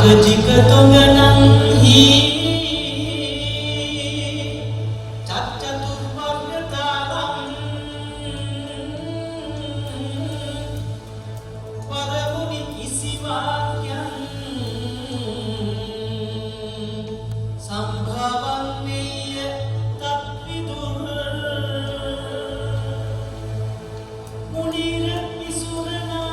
Jika tonganang cacatur warna talang para mudik isi wayang sambhavan meya tak vidur munir isurnatan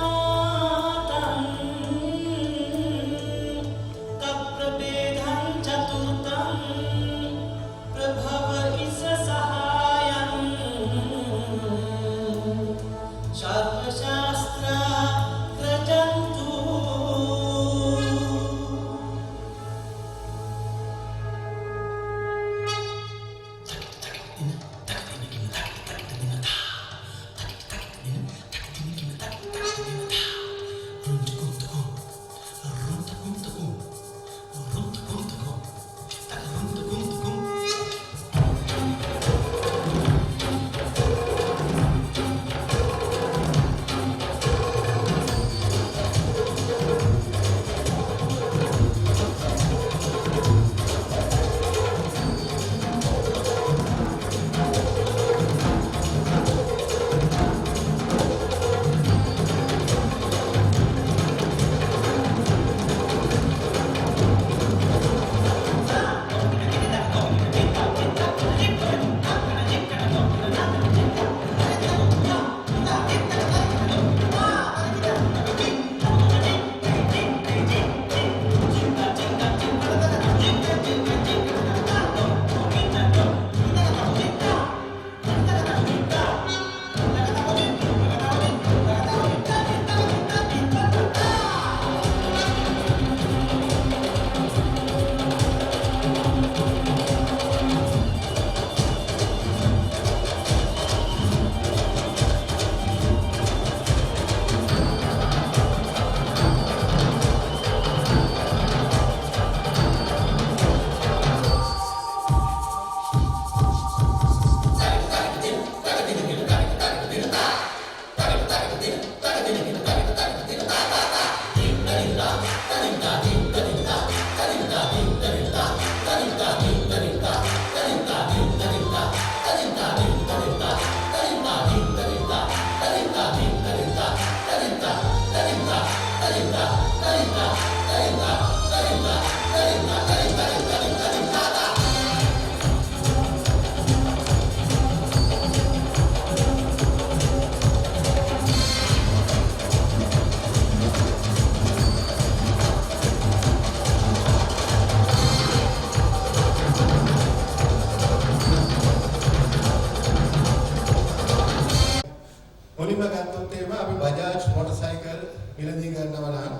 මුලින්ම ගත්තොත් එහෙම අපි බජාජ් මොටරසයිකල් මිලදී ගන්නවා නම්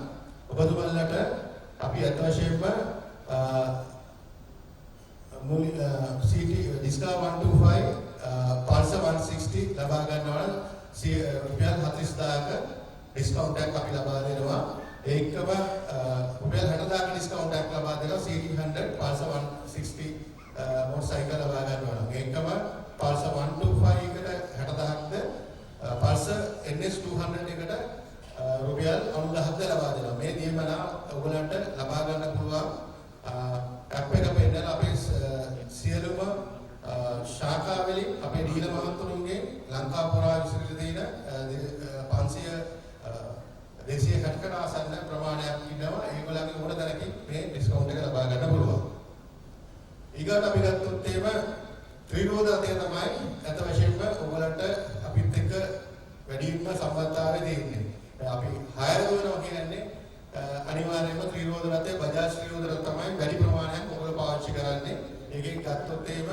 ඔබතුමන්ලට අපි අත් වශයෙන්ම මුලින් CT Discover 125 පල්සර් 160 ලබා ගන්නවා නම් රුපියල් 40000ක ඩිස්කවුන්ට් එකක් අපි ලබා දෙනවා. ඒකම රුපියල් 60000ක ඩිස්කවුන්ට් එකක් ලබා දෙනවා CT100 පල්සර් 160 මොටර් ලබා ගන්නවා නම්. ඒකම පල්සර් 125 එකට 60000ක්ද පල්සර් NS 200 එකට රුපියල් 90000ක්ද ලබා දෙනවා. මේ නියමන ඔයගලන්ට ලබා ගන්න පුළුවන්. ඇප් එක පෙන්නන අපේ සියලුම ශාඛාවලින් අපේ දීල මහතුරුන්ගේ ලංකා පුරා විසිරී තියෙන 260කට ආසන්න ප්‍රමාණයක් ඉන්නවා. ඒගොල්ලන්ගේ ඕන තරකින් මේ ඩිස්කවුන්ට් එක ලබා ගන්න පුළුවන්. ඊගොල්ලෝ අපි ගත්තොත් එහෙම ත්‍රිරෝධය තමයි අත වශයෙන්ම ඔයගොල්ලන්ට අපිත් එක්ක වැඩිම සම්බන්ධතාවය දෙන්නේ. අපි හයර දුවනවා කියන්නේ අනිවාර්යයෙන්ම ත්‍රිරෝධ රථයේ බජාජ් ත්‍රිරෝධ රථ තමයි වැඩි ප්‍රමාණයක් ඔයගොල්ලෝ පාවිච්චි කරන්නේ. ඒකෙන් ගත්තොත් එහෙම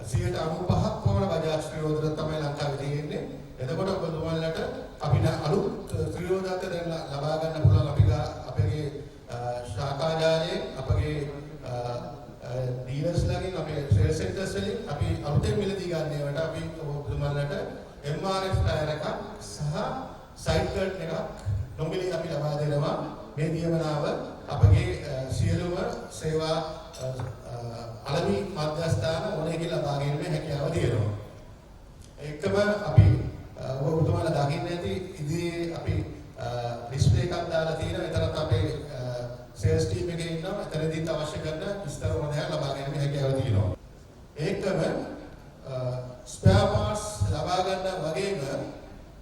95ක් පමණ බජාජ් ත්‍රිරෝධ රථ තමයි ලංකාවේ තියෙන්නේ. එතකොට ඔයගොල්ලන්ට අපිට අලුත් ත්‍රිරෝධ රථ දැන් ලබා ගන්න පුළුවන්. අපේ ශාඛාජාලයේ අපගේ ඩීලර්ස්ලාගෙන් අපේ සේල්ස් සෙන්ටර්ස් වලින් අපි අලුතෙන් මිලදී ගන්න ඒවාට අපි ඔයගොල්ලන්ට MRF ටයර් එකක් සහ සයිඩ් කට් එකක් නොමිලේ අපි ලබා දෙනවා. මේ නියමනාව අපගේ සියලුම සේවා අලමි මධ්‍යස්ථාන ඕනෙකින් ලබා ගැනීමේ හැකියාව තියෙනවා. ඒකම අපි ඔබතුමාලා දකින්න ඇති ඉදිරියේ අපි ඩිස්ප්ලේ එකක් දාලා තියෙනවා. එතරම් අපේ සේල්ස් ටීම් එකේ ඉන්නවා. එතනදීත් අවශ්‍ය කරන විස්තර මොනවාද ලබා ගැනීමේ හැකියාව තියෙනවා. ඒකම ස්පෙයා පාර්ට්ස් ලබා ගන්න වගේම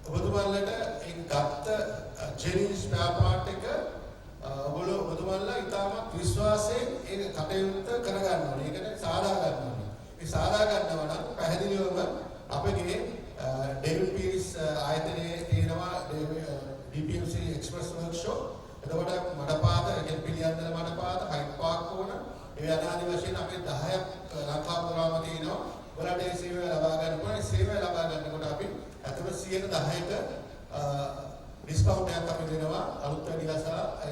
ඔබතුමාලට ඒ ගත්ත ජෙනින් ස්පෙයා පාර්ට් එක ඔබතුමාලා ඉතාමත් විශ්වාසයෙන් ඒක කටයුත්ත කරගන්න ඕනේ. ඒකට සාදා ගන්න ඕනේ. මේ සාදා ගන්නවා නම් පැහැදිලිවම අපගේ ඩේවිඩ් පීරිස් ආයතනයේ තියෙනවා DPMC එක්ස්ප්‍රස් වර්ක්ෂොප්. එතකොට මඩපාත, ඒ පිළියන්දල මඩපාත, හයිඩ් පාක් ඕන. ඒ අනාදි වශයෙන් අපේ 10ක් ලංකා පුරාම තියෙනවා. ඔයාලට මේ සේවය ලබා ගන්න ඕනේ. සේවය ලබා ගන්නකොට අපි අතම 10%ක ඩිස්කවුන්ට් එකක් අපි දෙනවා අලුත් වැඩිලා සහ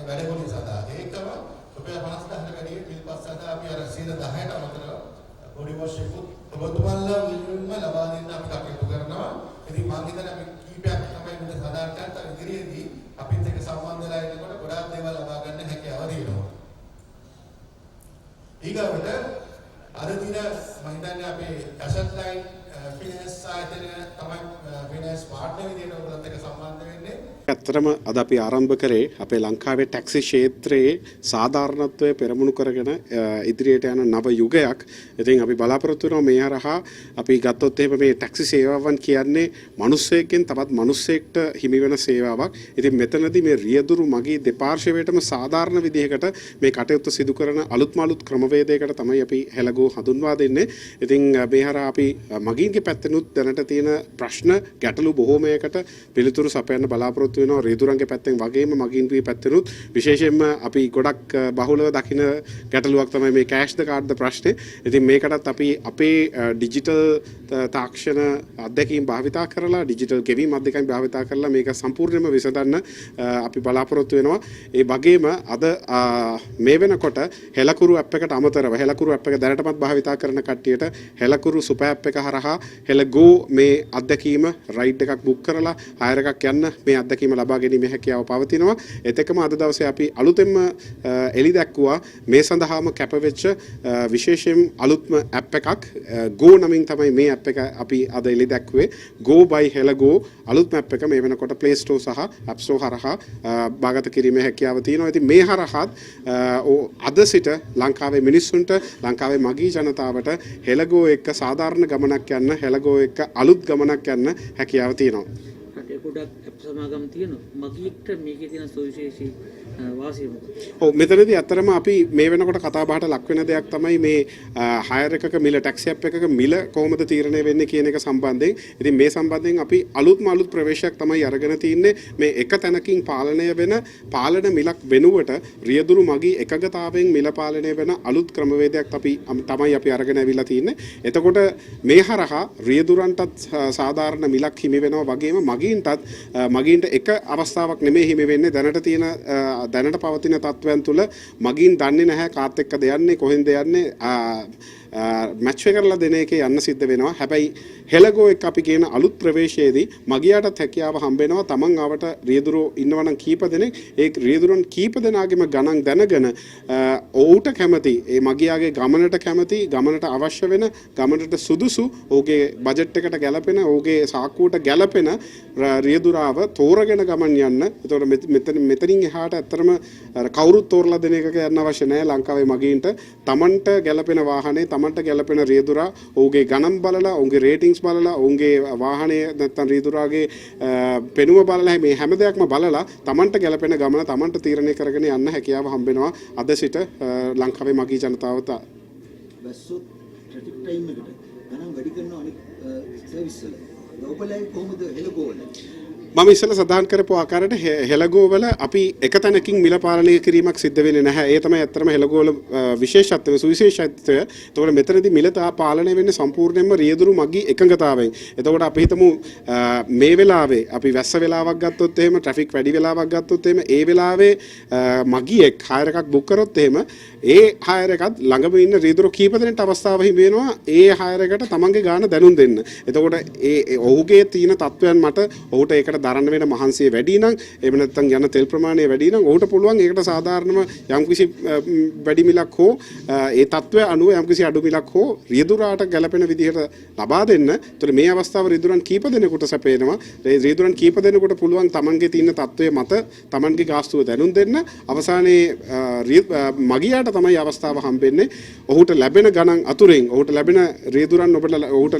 වැඩගොළු සඳහා. ඒකම රුපියල් 50000කට වැඩි බිල් පස් සඳහා අපි අර 10%ට අමතරව බොඩි වොෂ් එකකුත් ඔබතුමාලා විලින්ම ලබා දෙන්න අපි කටයුතු කරනවා. ඉතින් මම හිතන්නේ අපි කීපයක් තමයි මෙතන සදාන් කරලා ඉදිරියේදී අපිත් එක්ක සම්බන්ධ වෙලා ඉන්නකොට ගොඩාක් දේවල් ලබා ගන්න හැකියාව තියෙනවා. ඊගොල්ලන්ට අද දින මම හිතන්නේ අපේ ඇසට් ලයින් ෆිනෑන්ස් ආයතනය තමයි ෆිනෑන්ස් පාර්ට්නර් විදිහට ඔයගොල්ලොත් එක්ක සම්බන්ධ වෙන්නේ. ඇත්තටම අද අපි ආරම්භ කරේ අපේ ලංකාවේ ටැක්සි ක්ෂේත්‍රයේ සාධාරණත්වය පෙරමුණු කරගෙන ඉදිරියට යන නව යුගයක්. ඉතින් අපි බලාපොරොත්තු වෙනවා මේ හරහා අපි ගත්තොත් එහෙම මේ ටැක්සි සේවාවන් කියන්නේ මිනිස්සෙක්ගෙන් තවත් මිනිස්සෙක්ට හිමි වෙන සේවාවක්. ඉතින් මෙතනදී මේ රියදුරු මගී දෙපාර්ශ්වයටම සාධාරණ විදිහකට මේ කටයුතු සිදු කරන අලුත්ම අලුත් ක්‍රමවේදයකට තමයි අපි හෙළගෝ හඳුන්වා දෙන්නේ. ඉතින් මේ හරහා අපි මගීන්ගේ පැත්තෙනුත් දැනට තියෙන ප්‍රශ්න ගැටලු බොහෝමයකට පිළිතුරු සපයන්න බලාපොරොත්තු වෙනවා. රියදුරන්ගේ පැත්තෙන් වගේම මගීන්ගේ පැත්තෙනුත් විශේෂයෙන්ම අපි ගොඩක් බහුලව දකින ගැටලුවක් තමයි මේ කෑෂ්ද කාඩ්ද ප්‍රශ්නේ. ඉතින් මේකටත් අපි අපේ ඩිජිටල් තාක්ෂණ අධ්‍යක්ීම් භාවිතා කරලා ඩිජිටල් ගෙවීම් අධ්‍යක්ීම් භාවිතා කරලා මේක සම්පූර්ණයෙන්ම විසඳන්න අපි බලාපොරොත්තු වෙනවා. ඒ වගේම අද මේ වෙනකොට හෙලකුරු ඇප් එකට අමතරව හෙලකුරු ඇප් එක දැනටමත් භාවිතා කරන කට්ටියට හෙලකුරු සුපර් ඇප් එක හරහා හෙලගෝ මේ අධ්‍යක්ීම රයිඩ් එකක් බුක් කරලා හයර් එකක් යන්න මේ අධ්‍යක්ීම ලබා ගැනීමේ හැකියාව පවතිනවා. එතකම අද දවසේ අපි අලුතෙන්ම එළි දැක්වුවා මේ සඳහාම කැපවෙච්ච විශේෂයෙන් අලුත්ම ඇප් එකක් Go නමින් තමයි මේ ඇප් එක අපි අද එළි දැක්ුවේ. Go by Hello අලුත්ම ඇප් එක මේ වෙනකොට Play Store සහ App Store හරහා භාගත කිරීමේ හැකියාව තියෙනවා. ඉතින් මේ හරහාත් අද සිට ලංකාවේ මිනිස්සුන්ට ලංකාවේ මගී ජනතාවට Hello එක්ක සාධාරණ ගමනක් යන්න Hello එක්ක අලුත් ගමනක් යන්න හැකියාව තියෙනවා. ගොඩක් ඇප් සමාගම් තියෙනවා. මගීට මේකේ තියෙන සුවිශේෂී වාසිය මොකක්ද? ඔව් මෙතනදී අත්‍තරම අපි මේ වෙනකොට කතා බහට ලක් වෙන දෙයක් තමයි මේ හයර් එකක මිල ටැක්සි ඇප් එකක මිල කොහොමද තීරණය වෙන්නේ කියන එක සම්බන්ධයෙන්. ඉතින් මේ සම්බන්ධයෙන් අපි අලුත්ම අලුත් ප්‍රවේශයක් තමයි අරගෙන තින්නේ. මේ එක තැනකින් පාලනය වෙන පාලන මිලක් වෙනුවට රියදුරු මගී එකගතාවයෙන් මිල පාලනය වෙන අලුත් ක්‍රමවේදයක් තමයි අපි අරගෙන ඇවිල්ලා තින්නේ. එතකොට මේ හරහා රියදුරන්ටත් සාධාරණ මිලක් හිමි වෙනවා වගේම මගීන්ට එක අවස්ථාවක් නෙමෙයි හිමි වෙන්නේ. දැනට පවතින තත්ත්වයන් තුළ මගීන් දන්නේ නැහැ කාත් එක්කද යන්නේ කොහෙන්ද යන්නේ මැච් එක කරලා දෙන එකේ යන්න සිද්ධ වෙනවා. හැබැයි හෙලගෝ එක අපි කියන අලුත් ප්‍රවේශයේදී මගියාටත් හැකියාව හම්බ වෙනවා. තමන් ආවට රියදුරෝ ඉන්නවා නම් කීප දෙනෙක් ඒ රියදුරන් කීප දෙනාගේම ගණන් දැනගෙන ඔවුට කැමති ඒ මගියාගේ ගමනට කැමති ගමනට අවශ්‍ය වෙන ගමනට සුදුසු ඔහුගේ බජට් එකට ගැලපෙන ඔහුගේ සාක්කුවට ගැලපෙන රියදුරාව තෝරගෙන ගමන් යන්න. එතකොට මෙතනින් එහාට ඇත්තටම කවුරුත් තෝරලා දෙන එකක යන්න අවශ්‍ය නැහැ. ලංකාවේ මගීන්ට තමන්ට ගැලපෙන වාහනේ තමන්ට ගැලපෙන රියදුරා ඔහුගේ ගණන් බලලා ඔහුගේ රේටින්ග්ස් බලලා ඔහුගේ වාහනේ නැත්නම් රියදුරාගේ පෙනුම බලලා මේ හැම දෙයක්ම බලලා තමන්ට ගැලපෙන ගමන තමන්ට තීරණය කරගෙන යන්න හැකියාව හම්බ වෙනවා අද සිට ලංකාවේ මගී ජනතාවට. බැස්සොත් ට්‍රැෆික් ටයිම් එකට ගණන් වැඩි කරනවා අනිත් සර්විස් වල. ඔයගොල්ලෝ කොහොමද හෙලගෝ වල? මම ඉස්සෙල්ලා සඳහන් කරපු ආකාරයට හෙලගෝ වල අපි එක තැනකින් මිල පාලනය කිරීමක් සිද්ධ වෙන්නේ නැහැ. ඒ තමයි ඇත්තටම හෙලගෝ වල විශේෂත්වය සුවිශේෂත්වය. එතකොට මෙතනදී මිල පාලනය වෙන්නේ සම්පූර්ණයෙන්ම රියදුරු මගී එකඟතාවයෙන්. එතකොට අපි හිතමු මේ වෙලාවේ අපි වැස්ස වෙලාවක් ගත්තොත් එහෙම ට්‍රැෆික් වැඩි වෙලාවක් ගත්තොත් එහෙම ඒ වෙලාවේ මගියෙක් හයර් එකක් බුක් කරොත් එහෙම ඒ හයර් එකත් ළඟම ඉන්න රියදුරු කීප දෙනෙක්ට අවස්ථාව හිමි වෙනවා ඒ හයර් එකට තමන්ගේ ගාණ දැනුම් දෙන්න. එතකොට ඔහුගේ තියෙන තත්වයන් මත ඔහුට ඒකට දරන්න වෙන මහන්සිය වැඩි නම් එහෙම නැත්නම් යන තෙල් ප්‍රමාණය වැඩි නම් ඔහුට පුළුවන් ඒකට සාධාරණව යම්කිසි වැඩි මිලක් හෝ ඒ තත්වය අනුව යම්කිසි අඩු මිලක් හෝ රියදුරාට ගැලපෙන විදිහට ලබා දෙන්න. ඒතර මේ අවස්ථාව රියදුරන් කීප දෙනෙකුට සැපේනවා. ඒ රියදුරන් කීප දෙනෙකුට පුළුවන් තමන්ගේ තියෙන තත්වය මත තමන්ගේ ගාස්තුව දැනුම් දෙන්න. අවසානයේ මගියාට තමයි අවස්ථාව හම්බෙන්නේ ඔහුට ලැබෙන ගණන් අතුරෙන් ඔහුට ලැබෙන රියදුරන් ඔහුට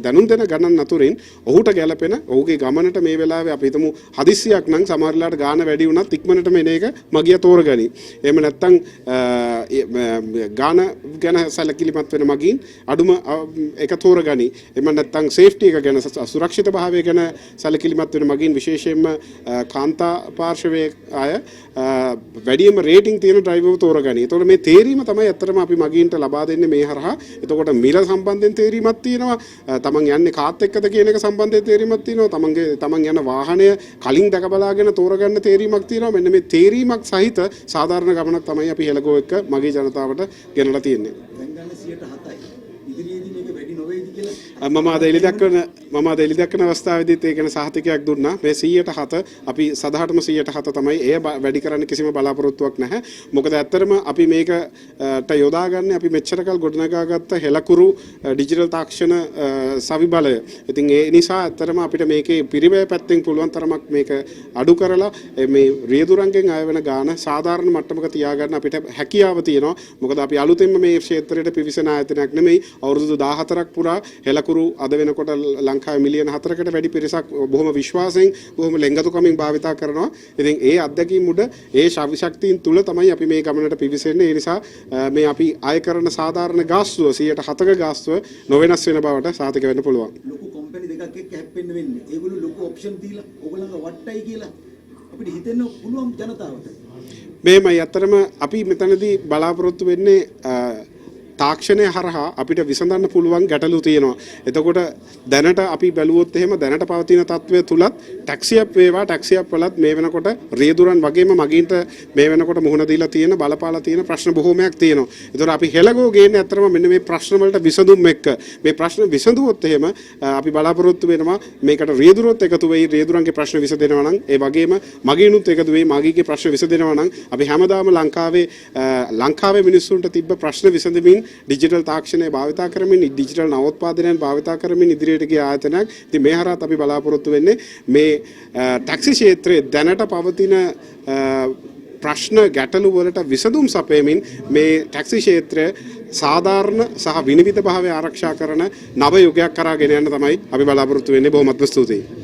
දැනුම් දෙන ගණන් අතුරෙන් ඔහුට ගැලපෙන ඔහුගේ ගමනට මේ වෙලාවේ අපි හිතමු හදිස්සියක් නම් සමහරලාට ගාන වැඩි වුණත් ඉක්මනටම එන එක මගිය තෝරගනි. එහෙම නැත්නම් ගාන ගැන සැලකිලිමත් වෙන මගින් අඩුම එක තෝරගනි. එහෙම නැත්නම් සේෆ්ටි එක ගැන සුරක්ෂිත භාවය ගැන සැලකිලිමත් වෙන මගින් විශේෂයෙන්ම කාන්තා පාර්ශවයේ අය වැඩිම රේටින් තියෙන ඩ්‍රයිවර්ව තෝරගනි. එතකොට මේ තේරීම තමයි ඇත්තටම අපි මගින්ට ලබා දෙන්නේ මේ හරහා. එතකොට මිල සම්බන්ධයෙන් තේරීමක් තියෙනවා. තමන් යන්නේ කාත් එක්කද කියන එක සම්බන්ධයෙන් තේරීමක් තියෙනවා. තමන් යන වාහනය කලින් දැක බලාගෙන තෝරගන්න තේරීමක් තියෙනවා. මෙන්න මේ තේරීමක් සහිත සාධාරණ ගමනක් තමයි අපි හෙලගෝ එක්ක මගේ ජනතාවට ගෙනලා තියෙන්නේ. දැන් ගන්න 107යි. ඉදිරියේදී මේක වැඩි නොවේද කියලා මම අද එලි දක්වන අවස්ථාවේදීත් ඒ ගැන සහතිකයක් දුන්නා. මේ 107 අපි සදහටම 107 තමයි. එය වැඩි කරන්න කිසිම බලාපොරොත්තුවක් නැහැ. මොකද ඇත්තටම අපි මේකට යොදාගන්නේ අපි මෙච්චර කල් ගොඩනගාගත්ත හෙලකුරු ඩිජිටල් තාක්ෂණ සවිබලය. ඉතින් ඒ නිසා ඇත්තටම අපිට මේකේ පිරිවැය පැත්තෙන් පුළුවන් තරමක් මේක අඩු කරලා මේ රියදුරන්ගෙන් අය වෙන ගාන සාධාරණ මට්ටමක තියාගන්න අපිට හැකියාව තියෙනවා. මොකද අපි අලුතෙන්ම මේ ක්ෂේත්‍රයට පිවිසෙන ආයතනයක් නෙමෙයි. අවුරුදු 14ක් පුරා හෙලකුරු අද වෙනකොට ලංකාවේ මිලියන 4කට වැඩි පිරිසක් බොහොම විශ්වාසයෙන් බොහොම ලෙන්ගතුකමින් භාවිතා කරනවා. ඉතින් ඒ අත්දැකීම් උඩ ඒ ශක්තියින් තුල තමයි අපි මේ ගමනට පිවිසෙන්නේ. ඒ නිසා මේ අපි අය කරන සාධාරණ ගාස්තුව 107ක ගාස්තුව නොවෙනස් වෙන බවට සාතික වෙන්න පුළුවන්. ලොකු කම්පැනි දෙකක් එක්ක හැප්පෙන්න වෙන්නේ. ඒගොල්ලෝ ලොකු ඔප්ෂන් දීලා ඕගොල්ලන්ව වට්ටයි කියලා අපිට හිතෙන්න පුළුවන් ජනතාවට. මේමයි අතරම අපි මෙතනදී බලාපොරොත්තු වෙන්නේ තාක්ෂණය හරහා අපිට විසඳන්න පුළුවන් ගැටලු තියෙනවා. එතකොට දැනට අපි බැලුවොත් එහෙම දැනට පවතින තත්ත්වය තුලත් ටැක්සියක් වේවා ටැක්සියක් වලත් මේ වෙනකොට රියදුරන් වගේම මගින්ට මේ වෙනකොට මුහුණ දීලා තියෙන බලපාලා තියෙන ප්‍රශ්න බොහෝමයක් තියෙනවා. ඒතකොට අපි හෙලගෝ ගේන්නේ අත්‍තරම මෙන්න මේ ප්‍රශ්න වලට විසඳුම් එක්ක මේ ප්‍රශ්න විසඳුවොත් එහෙම අපි බලාපොරොත්තු වෙනවා මේකට රියදුරොත් එකතු වෙයි රියදුරන්ගේ ප්‍රශ්න විසඳෙනවා නම් ඒ වගේම මගිනුත් එකතු වෙයි මගීගේ ප්‍රශ්න විසඳෙනවා නම් අපි හැමදාම ලංකාවේ මිනිස්සුන්ට තිබ්බ ප්‍රශ්න විසඳමින් ඩිජිටල් තාක්ෂණය භාවිතා කරමින් ඩිජිටල් නවෝත්පාදනයන් භාවිතා කරමින් ඉදිරියට ගිය ආයතනයක්. ඉතින් මේ හරහාත් අපි බලාපොරොත්තු වෙන්නේ මේ ටැක්සි ක්ෂේත්‍රයේ දැනට පවතින ප්‍රශ්න ගැටලු වලට විසඳුම් සපයමින් මේ ටැක්සි ක්ෂේත්‍රය සාධාරණ සහ විනිවිද භාවය ආරක්ෂා කරන නව යුගයක් කරා ගෙන යන්න තමයි අපි බලාපොරොත්තු වෙන්නේ. බොහොමත්ම ස්තුතියි.